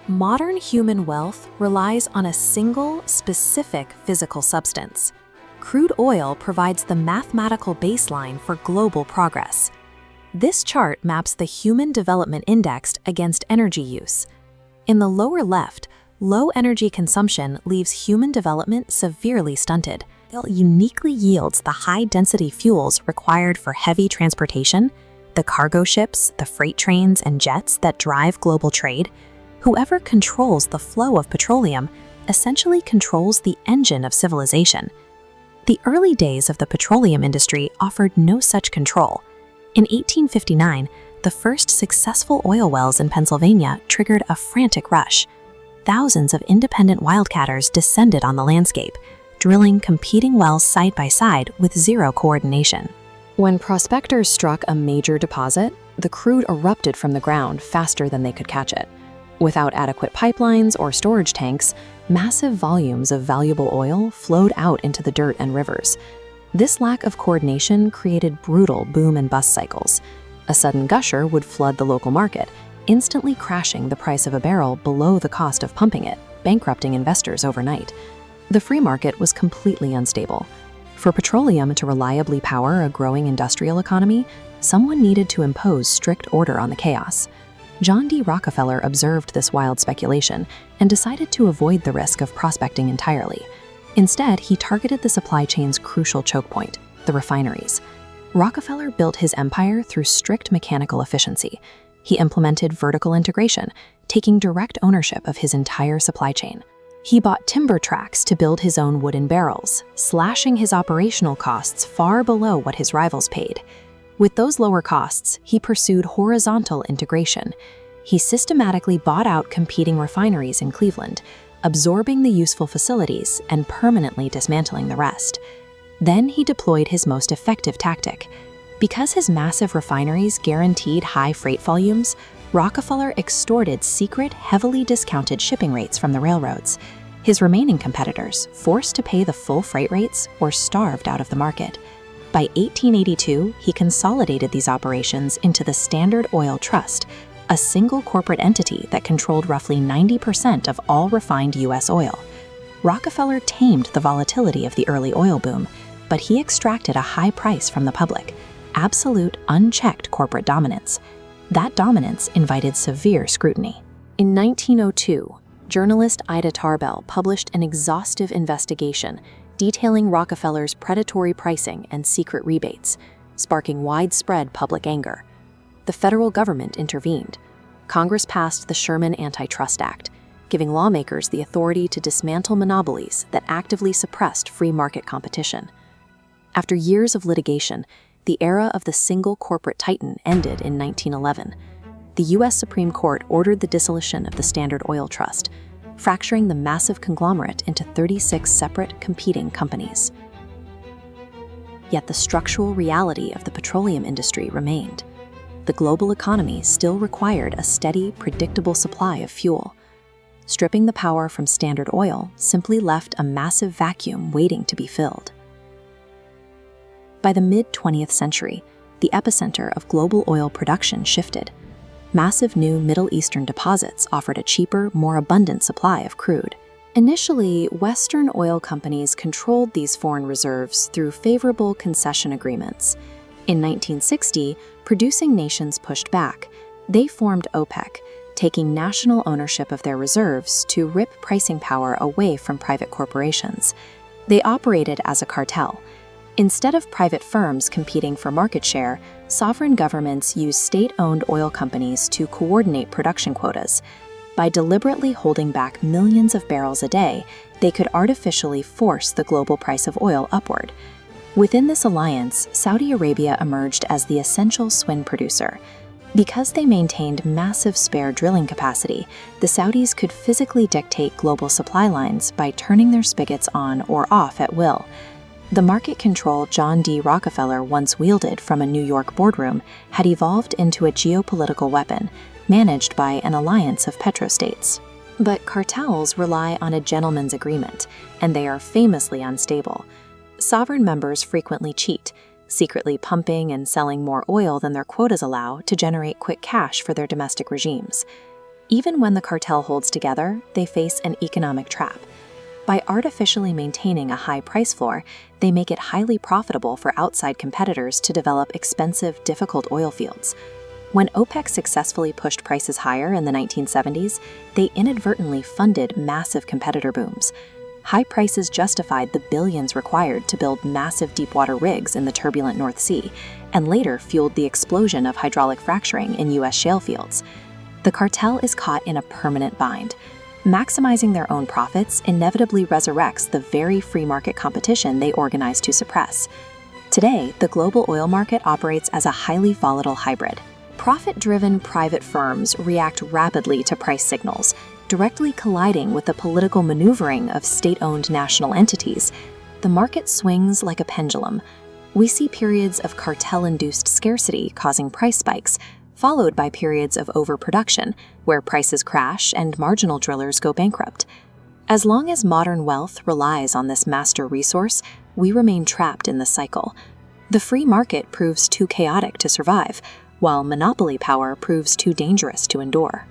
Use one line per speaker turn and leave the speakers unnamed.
Modern human wealth relies on a single, specific physical substance. Crude oil provides the mathematical baseline for global progress. This chart maps the Human Development Index against energy use. In the lower left, low energy consumption leaves human development severely stunted. It uniquely yields the high-density fuels required for heavy transportation, the cargo ships, the freight trains, and jets that drive global trade. Whoever controls the flow of petroleum essentially controls the engine of civilization. The early days of the petroleum industry offered no such control. In 1859, the first successful oil wells in Pennsylvania triggered a frantic rush. Thousands of independent wildcatters descended on the landscape, drilling competing wells side by side with zero coordination. When prospectors struck a major deposit, the crude erupted from the ground faster than they could catch it. Without adequate pipelines or storage tanks, massive volumes of valuable oil flowed out into the dirt and rivers. This lack of coordination created brutal boom and bust cycles. A sudden gusher would flood the local market, instantly crashing the price of a barrel below the cost of pumping it, bankrupting investors overnight. The free market was completely unstable. For petroleum to reliably power a growing industrial economy, someone needed to impose strict order on the chaos. John D. Rockefeller observed this wild speculation and decided to avoid the risk of prospecting entirely. Instead, he targeted the supply chain's crucial choke point, the refineries. Rockefeller built his empire through strict mechanical efficiency. He implemented vertical integration, taking direct ownership of his entire supply chain. He bought timber tracks to build his own wooden barrels, slashing his operational costs far below what his rivals paid. With those lower costs, he pursued horizontal integration. He systematically bought out competing refineries in Cleveland, absorbing the useful facilities and permanently dismantling the rest. Then he deployed his most effective tactic. Because his massive refineries guaranteed high freight volumes, Rockefeller extorted secret, heavily discounted shipping rates from the railroads. His remaining competitors, forced to pay the full freight rates, were starved out of the market. By 1882, he consolidated these operations into the Standard Oil Trust, a single corporate entity that controlled roughly 90% of all refined U.S. oil. Rockefeller tamed the volatility of the early oil boom, but he extracted a high price from the public, absolute, unchecked corporate dominance. That dominance invited severe scrutiny. In 1902, journalist Ida Tarbell published an exhaustive investigation detailing Rockefeller's predatory pricing and secret rebates, sparking widespread public anger. The federal government intervened. Congress passed the Sherman Antitrust Act, giving lawmakers the authority to dismantle monopolies that actively suppressed free market competition. After years of litigation, the era of the single corporate titan ended in 1911. The U.S. Supreme Court ordered the dissolution of the Standard Oil Trust, fracturing the massive conglomerate into 36 separate, competing companies. Yet the structural reality of the petroleum industry remained. The global economy still required a steady, predictable supply of fuel. Stripping the power from Standard Oil simply left a massive vacuum waiting to be filled. By the mid-20th century, the epicenter of global oil production shifted. Massive new Middle Eastern deposits offered a cheaper, more abundant supply of crude. Initially, Western oil companies controlled these foreign reserves through favorable concession agreements. In 1960, producing nations pushed back. They formed OPEC, taking national ownership of their reserves to rip pricing power away from private corporations. They operated as a cartel. Instead of private firms competing for market share, sovereign governments used state-owned oil companies to coordinate production quotas. By deliberately holding back millions of barrels a day, they could artificially force the global price of oil upward. Within this alliance, Saudi Arabia emerged as the essential swing producer. Because they maintained massive spare drilling capacity, the Saudis could physically dictate global supply lines by turning their spigots on or off at will. The market control John D. Rockefeller once wielded from a New York boardroom had evolved into a geopolitical weapon, managed by an alliance of petrostates. But cartels rely on a gentleman's agreement, and they are famously unstable. Sovereign members frequently cheat, secretly pumping and selling more oil than their quotas allow to generate quick cash for their domestic regimes. Even when the cartel holds together, they face an economic trap. By artificially maintaining a high price floor, they make it highly profitable for outside competitors to develop expensive, difficult oil fields. When OPEC successfully pushed prices higher in the 1970s, they inadvertently funded massive competitor booms. High prices justified the billions required to build massive deepwater rigs in the turbulent North Sea, and later fueled the explosion of hydraulic fracturing in U.S. shale fields. The cartel is caught in a permanent bind. Maximizing their own profits inevitably resurrects the very free market competition they organized to suppress. Today, the global oil market operates as a highly volatile hybrid. Profit-driven private firms react rapidly to price signals, directly colliding with the political maneuvering of state-owned national entities. The market swings like a pendulum. We see periods of cartel-induced scarcity causing price spikes, followed by periods of overproduction, where prices crash and marginal drillers go bankrupt. As long as modern wealth relies on this master resource, we remain trapped in the cycle. The free market proves too chaotic to survive, while monopoly power proves too dangerous to endure.